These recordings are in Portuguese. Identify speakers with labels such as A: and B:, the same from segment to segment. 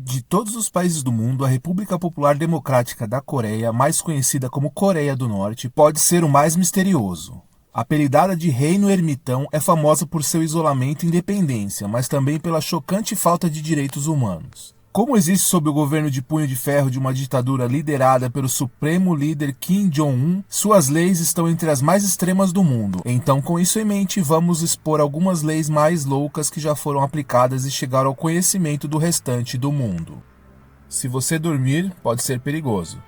A: De todos os países do mundo, a República Popular Democrática da Coreia, mais conhecida como Coreia do Norte, pode ser o mais misterioso. Apelidada de Reino Ermitão, é famosa por seu isolamento e independência, mas também pela chocante falta de direitos humanos. Como existe sob o governo de punho de ferro de uma ditadura liderada pelo supremo líder Kim Jong-un, suas leis estão entre as mais extremas do mundo. Então, com isso em mente, vamos expor algumas leis mais loucas que já foram aplicadas e chegaram ao conhecimento do restante do mundo. Se você dormir, pode ser perigoso.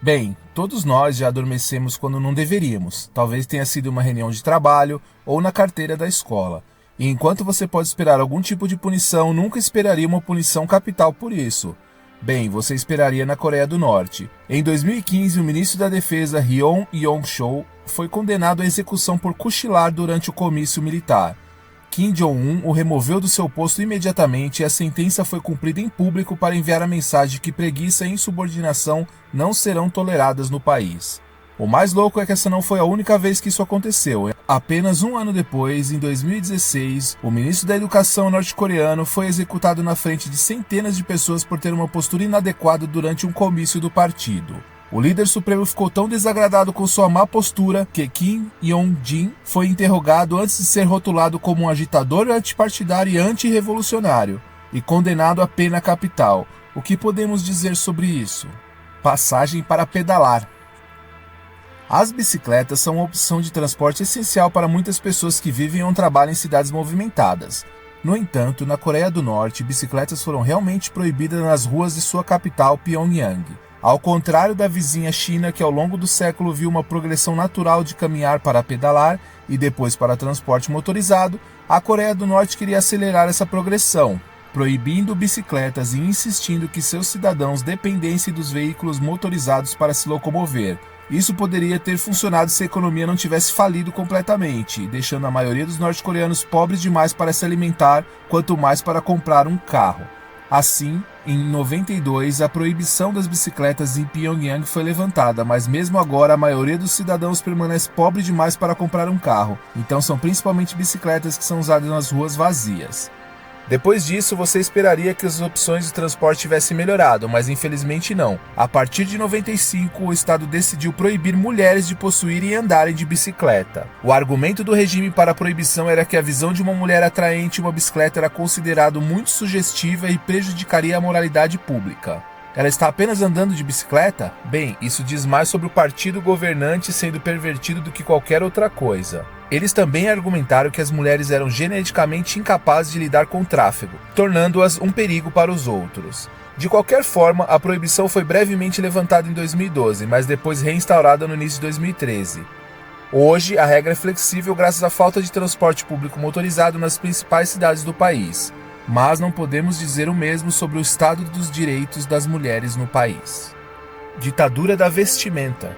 A: Bem, todos nós já adormecemos quando não deveríamos. Talvez tenha sido uma reunião de trabalho ou na carteira da escola. E enquanto você pode esperar algum tipo de punição, nunca esperaria uma punição capital por isso. Bem, você esperaria na Coreia do Norte. Em 2015, o ministro da Defesa Ryong Yong-chol foi condenado à execução por cochilar durante o comício militar. Kim Jong-un o removeu do seu posto imediatamente e a sentença foi cumprida em público para enviar a mensagem que preguiça e insubordinação não serão toleradas no país. O mais louco é que essa não foi a única vez que isso aconteceu. Apenas um ano depois, em 2016, o ministro da Educação norte-coreano foi executado na frente de centenas de pessoas por ter uma postura inadequada durante um comício do partido. O líder supremo ficou tão desagradado com sua má postura que Kim Yong-jin foi interrogado antes de ser rotulado como um agitador antipartidário e antirrevolucionário e condenado à pena capital. O que podemos dizer sobre isso? Passagem para pedalar. As bicicletas são uma opção de transporte essencial para muitas pessoas que vivem ou trabalham em cidades movimentadas. No entanto, na Coreia do Norte, bicicletas foram realmente proibidas nas ruas de sua capital, Pyongyang. Ao contrário da vizinha China, que ao longo do século viu uma progressão natural de caminhar para pedalar e depois para transporte motorizado, a Coreia do Norte queria acelerar essa progressão, proibindo bicicletas e insistindo que seus cidadãos dependessem dos veículos motorizados para se locomover. Isso poderia ter funcionado se a economia não tivesse falido completamente, deixando a maioria dos norte-coreanos pobres demais para se alimentar, quanto mais para comprar um carro. Assim, em 92, a proibição das bicicletas em Pyongyang foi levantada, mas mesmo agora a maioria dos cidadãos permanece pobre demais para comprar um carro, então são principalmente bicicletas que são usadas nas ruas vazias. Depois disso, você esperaria que as opções de transporte tivessem melhorado, mas infelizmente não. A partir de 95, o Estado decidiu proibir mulheres de possuírem e andarem de bicicleta. O argumento do regime para a proibição era que a visão de uma mulher atraente em uma bicicleta era considerado muito sugestiva e prejudicaria a moralidade pública. Ela está apenas andando de bicicleta? Bem, isso diz mais sobre o partido governante sendo pervertido do que qualquer outra coisa. Eles também argumentaram que as mulheres eram geneticamente incapazes de lidar com o tráfego, tornando-as um perigo para os outros. De qualquer forma, a proibição foi brevemente levantada em 2012, mas depois reinstaurada no início de 2013. Hoje, a regra é flexível graças à falta de transporte público motorizado nas principais cidades do país. Mas não podemos dizer o mesmo sobre o estado dos direitos das mulheres no país. Ditadura da vestimenta.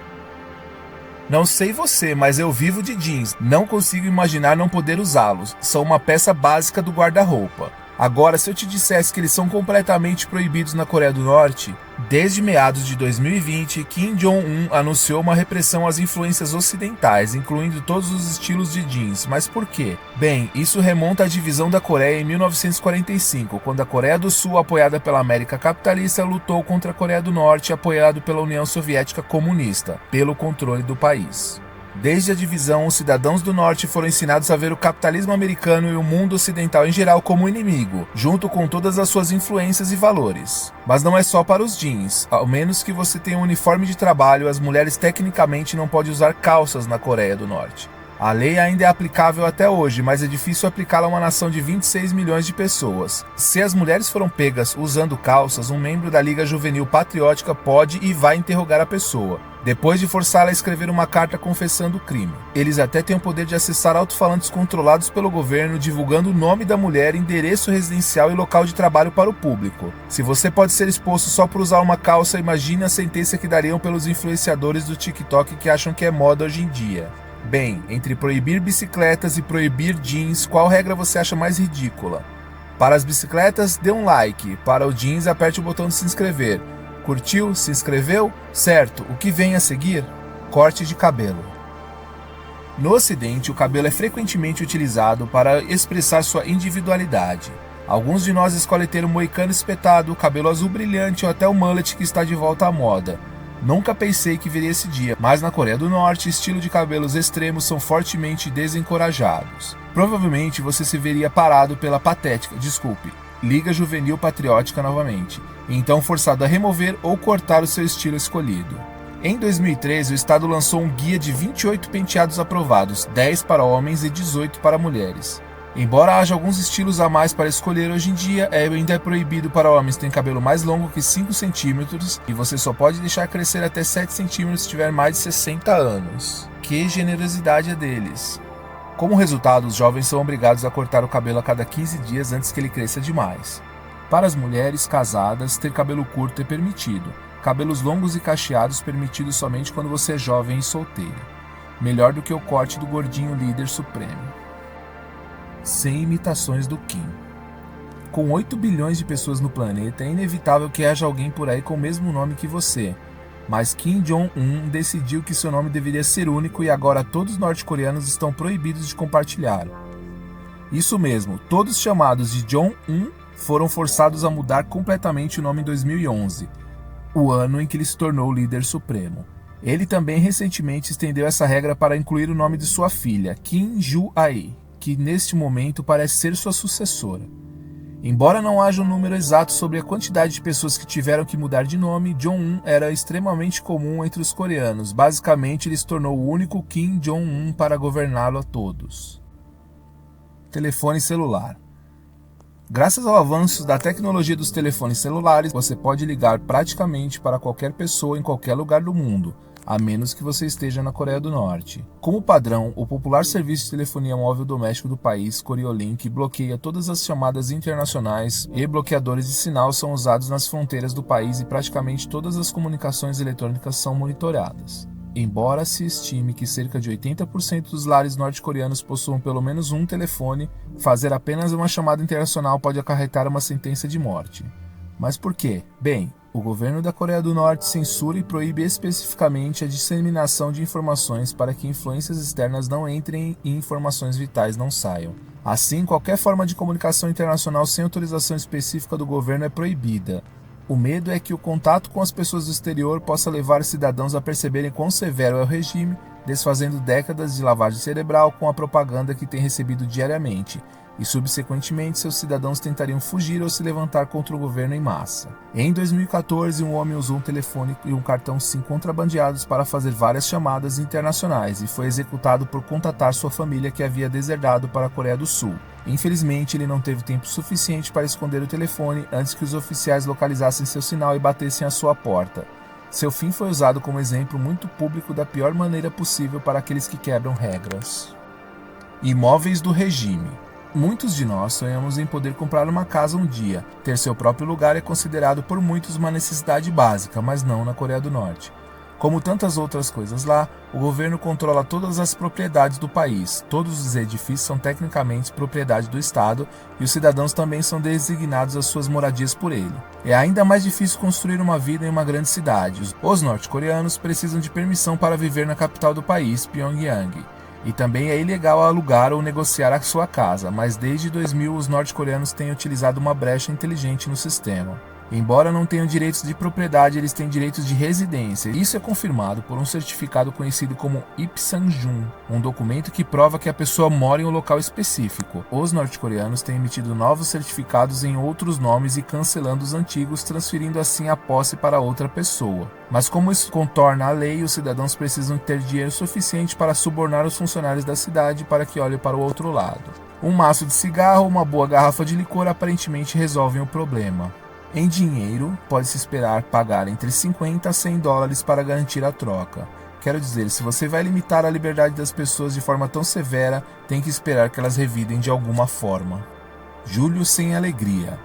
A: Não sei você, mas eu vivo de jeans. Não consigo imaginar não poder usá-los. São uma peça básica do guarda-roupa. Agora, se eu te dissesse que eles são completamente proibidos na Coreia do Norte, desde meados de 2020, Kim Jong-un anunciou uma repressão às influências ocidentais, incluindo todos os estilos de jeans. Mas por quê? Bem, isso remonta à divisão da Coreia em 1945, quando a Coreia do Sul, apoiada pela América capitalista, lutou contra a Coreia do Norte, apoiado pela União Soviética Comunista, pelo controle do país. Desde a divisão, os cidadãos do norte foram ensinados a ver o capitalismo americano e o mundo ocidental em geral como inimigo, junto com todas as suas influências e valores. Mas não é só para os jeans. Ao menos que você tenha um uniforme de trabalho, as mulheres tecnicamente não podem usar calças na Coreia do Norte. A lei ainda é aplicável até hoje, mas é difícil aplicá-la a uma nação de 26 milhões de pessoas. Se as mulheres foram pegas usando calças, um membro da Liga Juvenil Patriótica pode e vai interrogar a pessoa, depois de forçá-la a escrever uma carta confessando o crime. Eles até têm o poder de acessar alto-falantes controlados pelo governo, divulgando o nome da mulher, endereço residencial e local de trabalho para o público. Se você pode ser exposto só por usar uma calça, imagine a sentença que dariam pelos influenciadores do TikTok que acham que é moda hoje em dia. Bem, entre proibir bicicletas e proibir jeans, qual regra você acha mais ridícula? Para as bicicletas, dê um like. Para o jeans, aperte o botão de se inscrever. Curtiu? Se inscreveu? Certo, o que vem a seguir? Corte de cabelo. No Ocidente, o cabelo é frequentemente utilizado para expressar sua individualidade. Alguns de nós escolhem ter um moicano espetado, cabelo azul brilhante ou até o mullet que está de volta à moda. Nunca pensei que viria esse dia, mas na Coreia do Norte, estilo de cabelos extremos são fortemente desencorajados. Provavelmente você se veria parado pela patética, Liga Juvenil Patriótica novamente, e então forçado a remover ou cortar o seu estilo escolhido. Em 2013, o estado lançou um guia de 28 penteados aprovados, 10 para homens e 18 para mulheres. Embora haja alguns estilos a mais para escolher hoje em dia, ainda é proibido para homens ter cabelo mais longo que 5 centímetros e você só pode deixar crescer até 7 centímetros se tiver mais de 60 anos. Que generosidade é deles! Como resultado, os jovens são obrigados a cortar o cabelo a cada 15 dias antes que ele cresça demais. Para as mulheres casadas, ter cabelo curto é permitido. Cabelos longos e cacheados permitidos somente quando você é jovem e solteira. Melhor do que o corte do gordinho líder supremo. Sem imitações do Kim. Com 8 bilhões de pessoas no planeta, é inevitável que haja alguém por aí com o mesmo nome que você. Mas Kim Jong-un decidiu que seu nome deveria ser único e agora todos os norte-coreanos estão proibidos de compartilhar. Isso mesmo, todos chamados de Jong-un foram forçados a mudar completamente o nome em 2011, o ano em que ele se tornou o líder supremo. Ele também recentemente estendeu essa regra para incluir o nome de sua filha, Kim Ju-ae, que neste momento parece ser sua sucessora. Embora não haja um número exato sobre a quantidade de pessoas que tiveram que mudar de nome, Jong-un era extremamente comum entre os coreanos. Basicamente, ele se tornou o único Kim Jong-un para governá-lo a todos. Telefone celular. Graças ao avanço da tecnologia dos telefones celulares, você pode ligar praticamente para qualquer pessoa em qualquer lugar do mundo, a menos que você esteja na Coreia do Norte. Como padrão, o popular serviço de telefonia móvel doméstico do país, Koreolink, bloqueia todas as chamadas internacionais e bloqueadores de sinal são usados nas fronteiras do país e praticamente todas as comunicações eletrônicas são monitoradas. Embora se estime que cerca de 80% dos lares norte-coreanos possuam pelo menos um telefone, fazer apenas uma chamada internacional pode acarretar uma sentença de morte. Mas por quê? Bem, o governo da Coreia do Norte censura e proíbe especificamente a disseminação de informações para que influências externas não entrem e informações vitais não saiam. Assim, qualquer forma de comunicação internacional sem autorização específica do governo é proibida. O medo é que o contato com as pessoas do exterior possa levar cidadãos a perceberem quão severo é o regime, desfazendo décadas de lavagem cerebral com a propaganda que tem recebido diariamente, e subsequentemente seus cidadãos tentariam fugir ou se levantar contra o governo em massa. Em 2014, um homem usou um telefone e um cartão SIM contrabandeados para fazer várias chamadas internacionais e foi executado por contatar sua família que havia deserdado para a Coreia do Sul. Infelizmente, ele não teve tempo suficiente para esconder o telefone antes que os oficiais localizassem seu sinal e batessem à sua porta. Seu fim foi usado como exemplo muito público da pior maneira possível para aqueles que quebram regras. Imóveis do regime. Muitos de nós sonhamos em poder comprar uma casa um dia. Ter seu próprio lugar é considerado por muitos uma necessidade básica, mas não na Coreia do Norte. Como tantas outras coisas lá, o governo controla todas as propriedades do país. Todos os edifícios são tecnicamente propriedade do Estado e os cidadãos também são designados às suas moradias por ele. É ainda mais difícil construir uma vida em uma grande cidade. Os norte-coreanos precisam de permissão para viver na capital do país, Pyongyang. E também é ilegal alugar ou negociar a sua casa, mas desde 2000 os norte-coreanos têm utilizado uma brecha inteligente no sistema. Embora não tenham direitos de propriedade, eles têm direitos de residência. Isso é confirmado por um certificado conhecido como Ipsanjun, um documento que prova que a pessoa mora em um local específico. Os norte-coreanos têm emitido novos certificados em outros nomes e cancelando os antigos, transferindo assim a posse para outra pessoa. Mas como isso contorna a lei, os cidadãos precisam ter dinheiro suficiente para subornar os funcionários da cidade para que olhem para o outro lado. Um maço de cigarro ou uma boa garrafa de licor aparentemente resolvem o problema. Em dinheiro, pode-se esperar pagar entre 50 a 100 dólares para garantir a troca. Quero dizer, se você vai limitar a liberdade das pessoas de forma tão severa, tem que esperar que elas revidem de alguma forma. Julho sem alegria.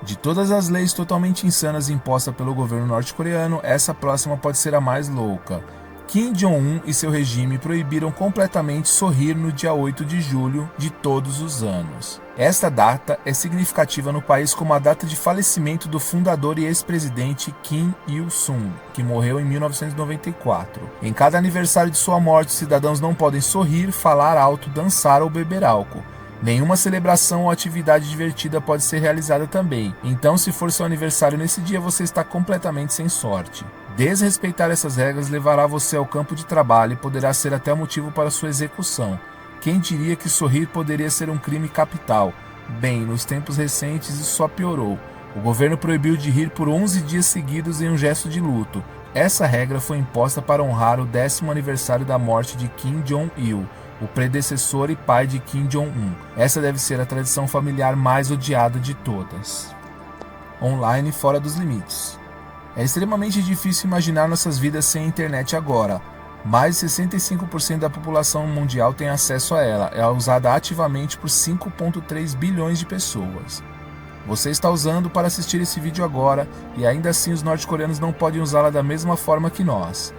A: De todas as leis totalmente insanas impostas pelo governo norte-coreano, essa próxima pode ser a mais louca. Kim Jong-un e seu regime proibiram completamente sorrir no dia 8 de julho de todos os anos. Esta data é significativa no país como a data de falecimento do fundador e ex-presidente Kim Il-sung, que morreu em 1994. Em cada aniversário de sua morte, os cidadãos não podem sorrir, falar alto, dançar ou beber álcool. Nenhuma celebração ou atividade divertida pode ser realizada também, então se for seu aniversário nesse dia você está completamente sem sorte. Desrespeitar essas regras levará você ao campo de trabalho e poderá ser até o motivo para sua execução. Quem diria que sorrir poderia ser um crime capital? Bem, nos tempos recentes isso só piorou. O governo proibiu de rir por 11 dias seguidos em um gesto de luto. Essa regra foi imposta para honrar o 10º aniversário da morte de Kim Jong-il, o predecessor e pai de Kim Jong-un. Essa deve ser a tradição familiar mais odiada de todas. Online fora dos limites. É extremamente difícil imaginar nossas vidas sem a internet agora. Mais de 65% da população mundial tem acesso a ela. É usada ativamente por 5,3 bilhões de pessoas. Você está usando para assistir esse vídeo agora e ainda assim os norte-coreanos não podem usá-la da mesma forma que nós.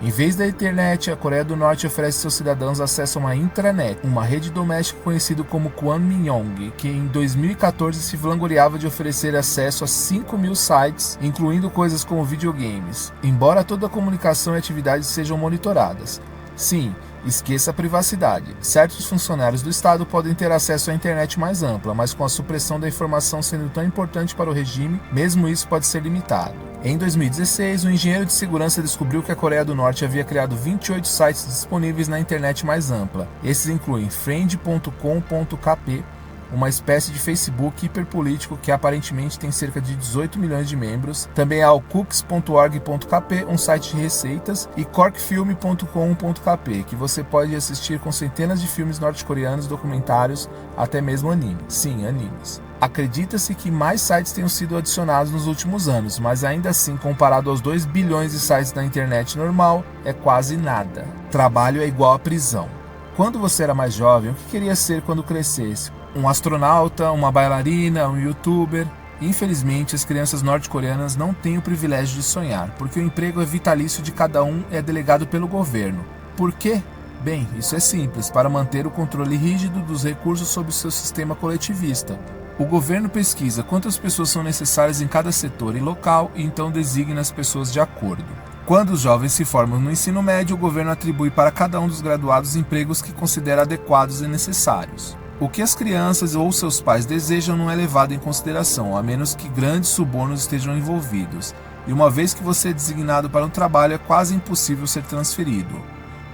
A: Em vez da internet, a Coreia do Norte oferece seus cidadãos acesso a uma intranet, uma rede doméstica conhecida como Kwanmyong, que em 2014 se vangloriava de oferecer acesso a 5.000 sites, incluindo coisas como videogames, embora toda a comunicação e atividades sejam monitoradas. Sim, esqueça a privacidade. Certos funcionários do Estado podem ter acesso à internet mais ampla, mas com a supressão da informação sendo tão importante para o regime, mesmo isso pode ser limitado. Em 2016, um engenheiro de segurança descobriu que a Coreia do Norte havia criado 28 sites disponíveis na internet mais ampla. Esses incluem friend.com.kp, uma espécie de Facebook hiperpolítico que aparentemente tem cerca de 18 milhões de membros. Também há o cooks.org.kp, um site de receitas, e corkfilm.com.kp, que você pode assistir com centenas de filmes norte-coreanos, documentários, até mesmo animes. Sim, animes. Acredita-se que mais sites tenham sido adicionados nos últimos anos, mas ainda assim, comparado aos 2 bilhões de sites da internet normal, é quase nada. Trabalho é igual a prisão. Quando você era mais jovem, o que queria ser quando crescesse? Um astronauta, uma bailarina, um youtuber? Infelizmente, as crianças norte-coreanas não têm o privilégio de sonhar, porque o emprego é vitalício de cada um e é delegado pelo governo. Por quê? Bem, isso é simples, para manter o controle rígido dos recursos sobre o seu sistema coletivista. O governo pesquisa quantas pessoas são necessárias em cada setor e local e então designa as pessoas de acordo. Quando os jovens se formam no ensino médio, o governo atribui para cada um dos graduados empregos que considera adequados e necessários. O que as crianças ou seus pais desejam não é levado em consideração, a menos que grandes subornos estejam envolvidos. E uma vez que você é designado para um trabalho, é quase impossível ser transferido.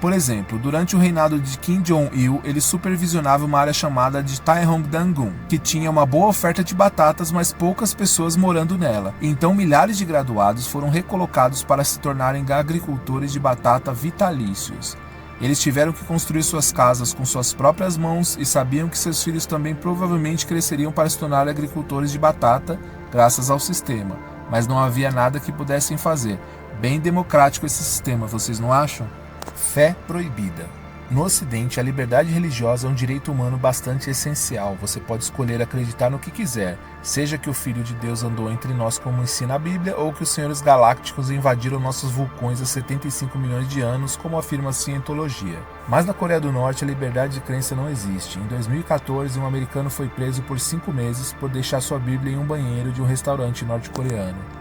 A: Por exemplo, durante o reinado de Kim Jong-il, ele supervisionava uma área chamada de Taehongdangun, que tinha uma boa oferta de batatas, mas poucas pessoas morando nela. Então milhares de graduados foram recolocados para se tornarem agricultores de batata vitalícios. Eles tiveram que construir suas casas com suas próprias mãos e sabiam que seus filhos também provavelmente cresceriam para se tornar agricultores de batata, graças ao sistema. Mas não havia nada que pudessem fazer. Bem democrático esse sistema, vocês não acham? Fé proibida. No Ocidente, a liberdade religiosa é um direito humano bastante essencial. Você pode escolher acreditar no que quiser, seja que o Filho de Deus andou entre nós como ensina a Bíblia, ou que os senhores galácticos invadiram nossos vulcões há 75 milhões de anos, como afirma a cientologia. Mas na Coreia do Norte, a liberdade de crença não existe. Em 2014, um americano foi preso por 5 meses por deixar sua Bíblia em um banheiro de um restaurante norte-coreano.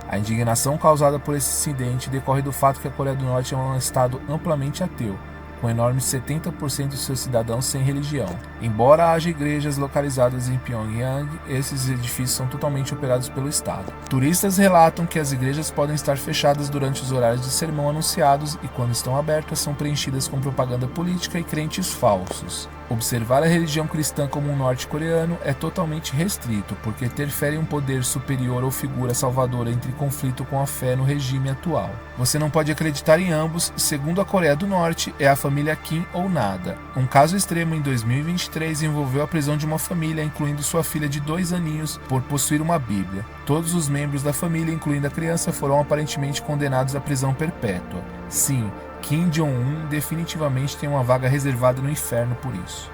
A: A indignação causada por esse incidente decorre do fato que a Coreia do Norte é um estado amplamente ateu, com enormes 70% de seus cidadãos sem religião. Embora haja igrejas localizadas em Pyongyang, esses edifícios são totalmente operados pelo Estado. Turistas relatam que as igrejas podem estar fechadas durante os horários de sermão anunciados e, quando estão abertas, são preenchidas com propaganda política e crentes falsos. Observar a religião cristã como um norte-coreano é totalmente restrito, porque ter fé em um poder superior ou figura salvadora entra em conflito com a fé no regime atual. Você não pode acreditar em ambos, e segundo a Coreia do Norte, é a família Kim ou nada. Um caso extremo em 2023 envolveu a prisão de uma família, incluindo sua filha de 2 aninhos, por possuir uma Bíblia. Todos os membros da família, incluindo a criança, foram aparentemente condenados à prisão perpétua. Sim, Kim Jong-un definitivamente tem uma vaga reservada no inferno por isso.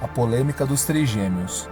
A: A polêmica dos trigêmeos.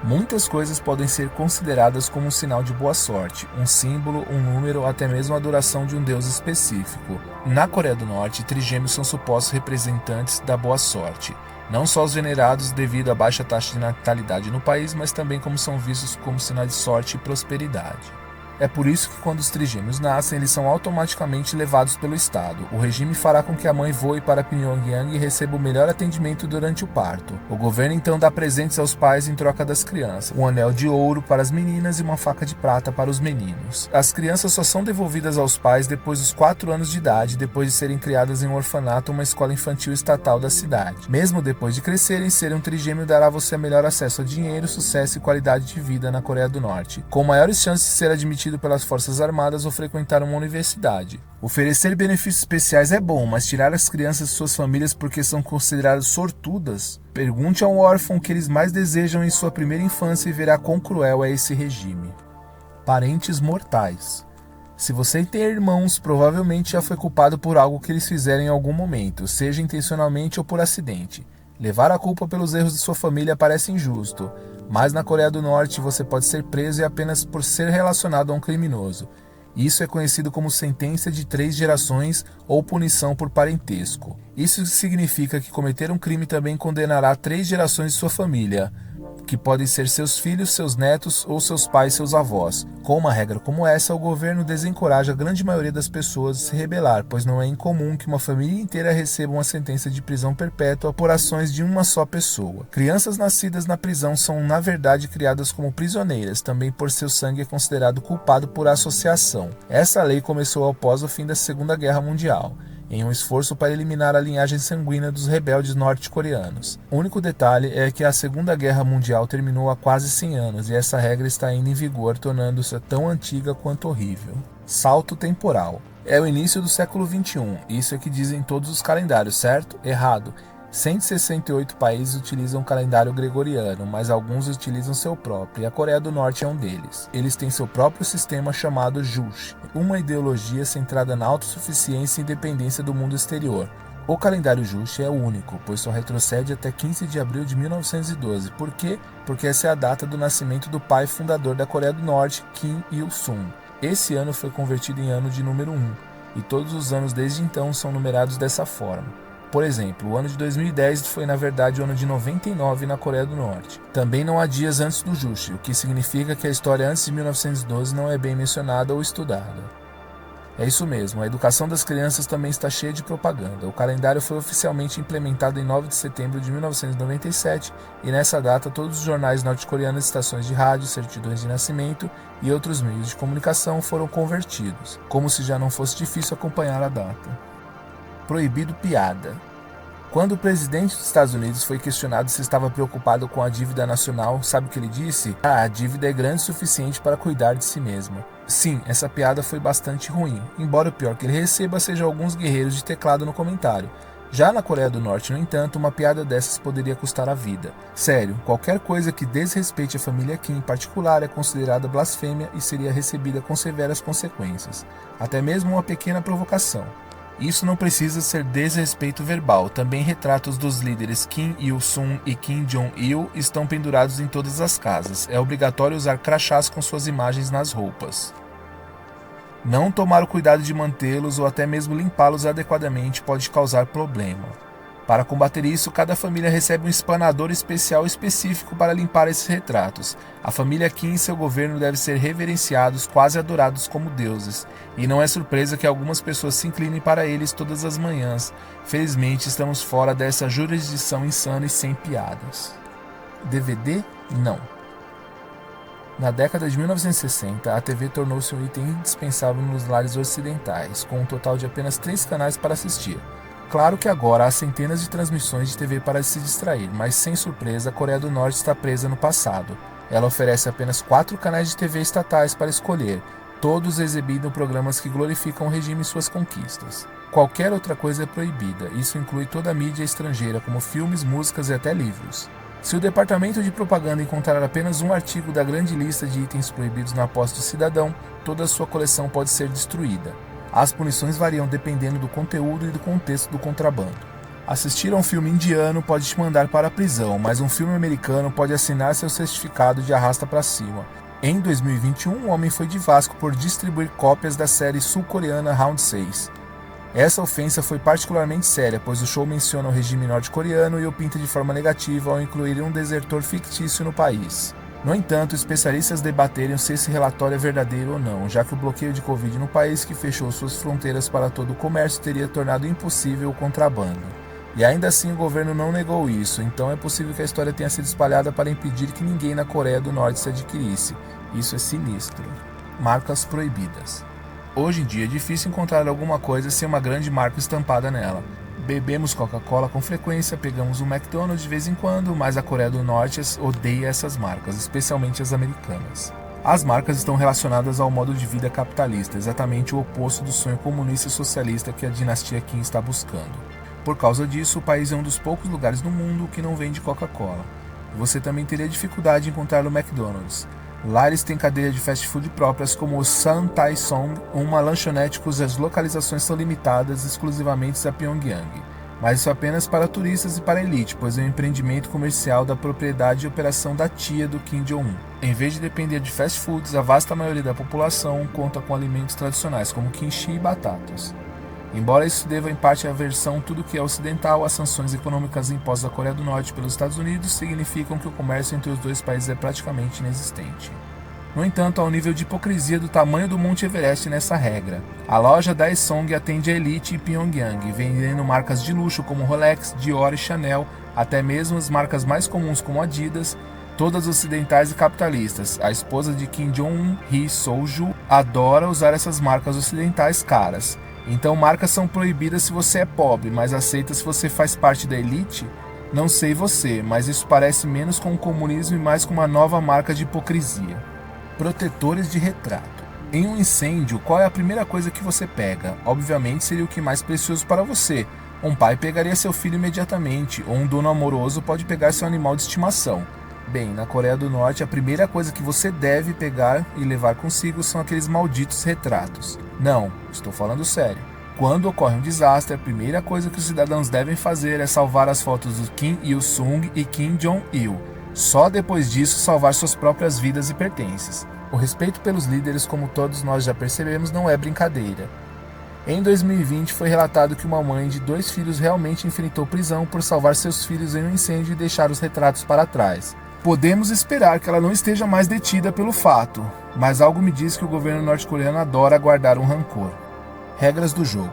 A: Muitas coisas podem ser consideradas como um sinal de boa sorte, um símbolo, um número ou até mesmo a adoração de um deus específico. Na Coreia do Norte, trigêmeos são supostos representantes da boa sorte. Não só os venerados devido à baixa taxa de natalidade no país, mas também como são vistos como sinal de sorte e prosperidade. É por isso que quando os trigêmeos nascem, eles são automaticamente levados pelo Estado. O regime fará com que a mãe voe para Pyongyang e receba o melhor atendimento durante o parto. O governo então dá presentes aos pais em troca das crianças, um anel de ouro para as meninas e uma faca de prata para os meninos. As crianças só são devolvidas aos pais depois dos 4 anos de idade, depois de serem criadas em um orfanato ou uma escola infantil estatal da cidade. Mesmo depois de crescerem, ser um trigêmeo dará a você melhor acesso a dinheiro, sucesso e qualidade de vida na Coreia do Norte, com maiores chances de ser admitido pelas Forças Armadas ou frequentar uma universidade. Oferecer benefícios especiais é bom, mas tirar as crianças de suas famílias porque são consideradas sortudas? Pergunte a um órfão o que eles mais desejam em sua primeira infância e verá quão cruel é esse regime. Parentes mortais. Se você tem irmãos, provavelmente já foi culpado por algo que eles fizeram em algum momento, seja intencionalmente ou por acidente. Levar a culpa pelos erros de sua família parece injusto, mas na Coreia do Norte você pode ser preso e apenas por ser relacionado a um criminoso. Isso é conhecido como sentença de 3 gerações ou punição por parentesco. Isso significa que cometer um crime também condenará 3 gerações de sua família, que podem ser seus filhos, seus netos ou seus pais, seus avós. Com uma regra como essa, o governo desencoraja a grande maioria das pessoas a se rebelar, pois não é incomum que uma família inteira receba uma sentença de prisão perpétua por ações de uma só pessoa. Crianças nascidas na prisão são, na verdade, criadas como prisioneiras, também por seu sangue é considerado culpado por associação. Essa lei começou após o fim da Segunda Guerra Mundial, em um esforço para eliminar a linhagem sanguínea dos rebeldes norte-coreanos. O único detalhe é que a Segunda Guerra Mundial terminou há quase 100 anos e essa regra está ainda em vigor, tornando-se tão antiga quanto horrível. Salto temporal. É o início do século XXI, isso é que dizem todos os calendários, certo? Errado. 168 países utilizam o calendário gregoriano, mas alguns utilizam seu próprio, e a Coreia do Norte é um deles. Eles têm seu próprio sistema chamado Juche, uma ideologia centrada na autossuficiência e independência do mundo exterior. O calendário Juche é único, pois só retrocede até 15 de abril de 1912. Por quê? Porque essa é a data do nascimento do pai fundador da Coreia do Norte, Kim Il-sung. Esse ano foi convertido em ano de número 1, e todos os anos desde então são numerados dessa forma. Por exemplo, o ano de 2010 foi na verdade o ano de 99 na Coreia do Norte. Também não há dias antes do Juche, o que significa que a história antes de 1912 não é bem mencionada ou estudada. É isso mesmo, a educação das crianças também está cheia de propaganda. O calendário foi oficialmente implementado em 9 de setembro de 1997 e nessa data todos os jornais norte-coreanos, estações de rádio, certidões de nascimento e outros meios de comunicação foram convertidos, como se já não fosse difícil acompanhar a data. Proibido piada. Quando o presidente dos Estados Unidos foi questionado se estava preocupado com a dívida nacional, sabe o que ele disse? A dívida é grande o suficiente para cuidar de si mesma. Sim, essa piada foi bastante ruim, embora o pior que ele receba seja alguns guerreiros de teclado no comentário. Já na Coreia do Norte, no entanto, uma piada dessas poderia custar a vida. Sério, qualquer coisa que desrespeite a família Kim em particular é considerada blasfêmia e seria recebida com severas consequências, até mesmo uma pequena provocação. Isso não precisa ser desrespeito verbal, também retratos dos líderes Kim Il-sung e Kim Jong-il estão pendurados em todas as casas. É obrigatório usar crachás com suas imagens nas roupas. Não tomar o cuidado de mantê-los ou até mesmo limpá-los adequadamente pode causar problema. Para combater isso, cada família recebe um espanador especial específico para limpar esses retratos. A família Kim e seu governo devem ser reverenciados, quase adorados como deuses. E não é surpresa que algumas pessoas se inclinem para eles todas as manhãs. Felizmente, estamos fora dessa jurisdição insana e sem piadas. DVD? Não. Na década de 1960, a TV tornou-se um item indispensável nos lares ocidentais, com um total de apenas 3 canais para assistir. Claro que agora há centenas de transmissões de TV para se distrair, mas sem surpresa a Coreia do Norte está presa no passado. Ela oferece apenas 4 canais de TV estatais para escolher, todos exibindo programas que glorificam o regime e suas conquistas. Qualquer outra coisa é proibida, isso inclui toda a mídia estrangeira, como filmes, músicas e até livros. Se o departamento de propaganda encontrar apenas um artigo da grande lista de itens proibidos na posse do cidadão, toda a sua coleção pode ser destruída. As punições variam dependendo do conteúdo e do contexto do contrabando. Assistir a um filme indiano pode te mandar para a prisão, mas um filme americano pode assinar seu certificado de arrasta para cima. Em 2021, um homem foi de Vasco por distribuir cópias da série sul-coreana Round 6. Essa ofensa foi particularmente séria, pois o show menciona o regime norte-coreano e o pinta de forma negativa ao incluir um desertor fictício no país. No entanto, especialistas debateram se esse relatório é verdadeiro ou não, já que o bloqueio de Covid no país que fechou suas fronteiras para todo o comércio teria tornado impossível o contrabando. E ainda assim o governo não negou isso, então é possível que a história tenha sido espalhada para impedir que ninguém na Coreia do Norte se adquirisse. Isso é sinistro. Marcas proibidas. Hoje em dia é difícil encontrar alguma coisa sem uma grande marca estampada nela. Bebemos Coca-Cola com frequência, pegamos um McDonald's de vez em quando, mas a Coreia do Norte odeia essas marcas, especialmente as americanas. As marcas estão relacionadas ao modo de vida capitalista, exatamente o oposto do sonho comunista e socialista que a dinastia Kim está buscando. Por causa disso, o país é um dos poucos lugares no mundo que não vende Coca-Cola. Você também teria dificuldade em encontrar no McDonald's. Lá eles têm cadeias de fast food próprias como o San Tai Song, uma lanchonete cujas localizações são limitadas exclusivamente a Pyongyang. Mas isso apenas para turistas e para a elite, pois é um empreendimento comercial da propriedade e operação da tia do Kim Jong-un. Em vez de depender de fast foods, a vasta maioria da população conta com alimentos tradicionais como kimchi e batatas. Embora isso deva em parte à aversão tudo que é ocidental, as sanções econômicas impostas à Coreia do Norte pelos Estados Unidos significam que o comércio entre os dois países é praticamente inexistente. No entanto, há um nível de hipocrisia do tamanho do Monte Everest nessa regra. A loja Daesong atende a elite em Pyongyang, vendendo marcas de luxo como Rolex, Dior e Chanel, até mesmo as marcas mais comuns como Adidas, todas ocidentais e capitalistas. A esposa de Kim Jong-un, Ri Soo-ju, adora usar essas marcas ocidentais caras. Então marcas são proibidas se você é pobre, mas aceitas se você faz parte da elite? Não sei você, mas isso parece menos com o comunismo e mais com uma nova marca de hipocrisia. Protetores de retrato. Em um incêndio, qual é a primeira coisa que você pega? Obviamente seria o que é mais precioso para você. Um pai pegaria seu filho imediatamente, ou um dono amoroso pode pegar seu animal de estimação. Bem, na Coreia do Norte, a primeira coisa que você deve pegar e levar consigo são aqueles malditos retratos. Não, estou falando sério. Quando ocorre um desastre, a primeira coisa que os cidadãos devem fazer é salvar as fotos do Kim Il-sung e Kim Jong-il. Só depois disso salvar suas próprias vidas e pertences. O respeito pelos líderes, como todos nós já percebemos, não é brincadeira. Em 2020, foi relatado que uma mãe de 2 filhos realmente enfrentou prisão por salvar seus filhos em um incêndio e deixar os retratos para trás. Podemos esperar que ela não esteja mais detida pelo fato, mas algo me diz que o governo norte-coreano adora guardar um rancor. Regras do jogo.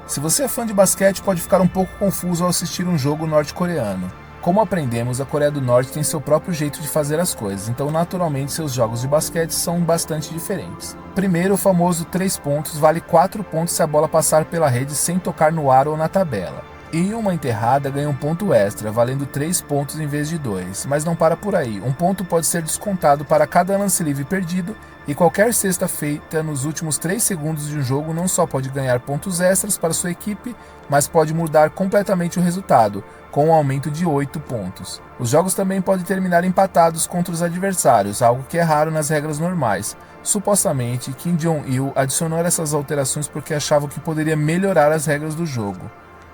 A: Se você é fã de basquete, pode ficar um pouco confuso ao assistir um jogo norte-coreano. Como aprendemos, a Coreia do Norte tem seu próprio jeito de fazer as coisas, então naturalmente seus jogos de basquete são bastante diferentes. Primeiro, o famoso 3 pontos vale 4 pontos se a bola passar pela rede sem tocar no ar ou na tabela. E uma enterrada ganha um ponto extra, valendo 3 pontos em vez de 2. Mas não para por aí, um ponto pode ser descontado para cada lance livre perdido, e qualquer cesta feita nos últimos 3 segundos de um jogo não só pode ganhar pontos extras para sua equipe, mas pode mudar completamente o resultado, com um aumento de 8 pontos. Os jogos também podem terminar empatados contra os adversários, algo que é raro nas regras normais. Supostamente, Kim Jong-il adicionou essas alterações porque achava que poderia melhorar as regras do jogo.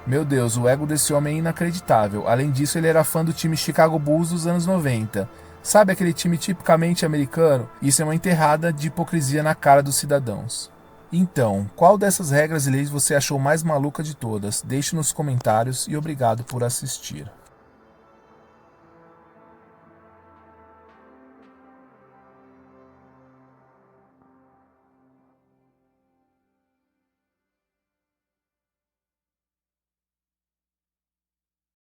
A: Meu Deus, o ego desse homem é inacreditável. Além disso, ele era fã do time Chicago Bulls dos anos 90. Sabe aquele time tipicamente americano? Isso é uma enterrada de hipocrisia na cara dos cidadãos. Então, qual dessas regras e leis você achou mais maluca de todas? Deixe nos comentários e obrigado por assistir.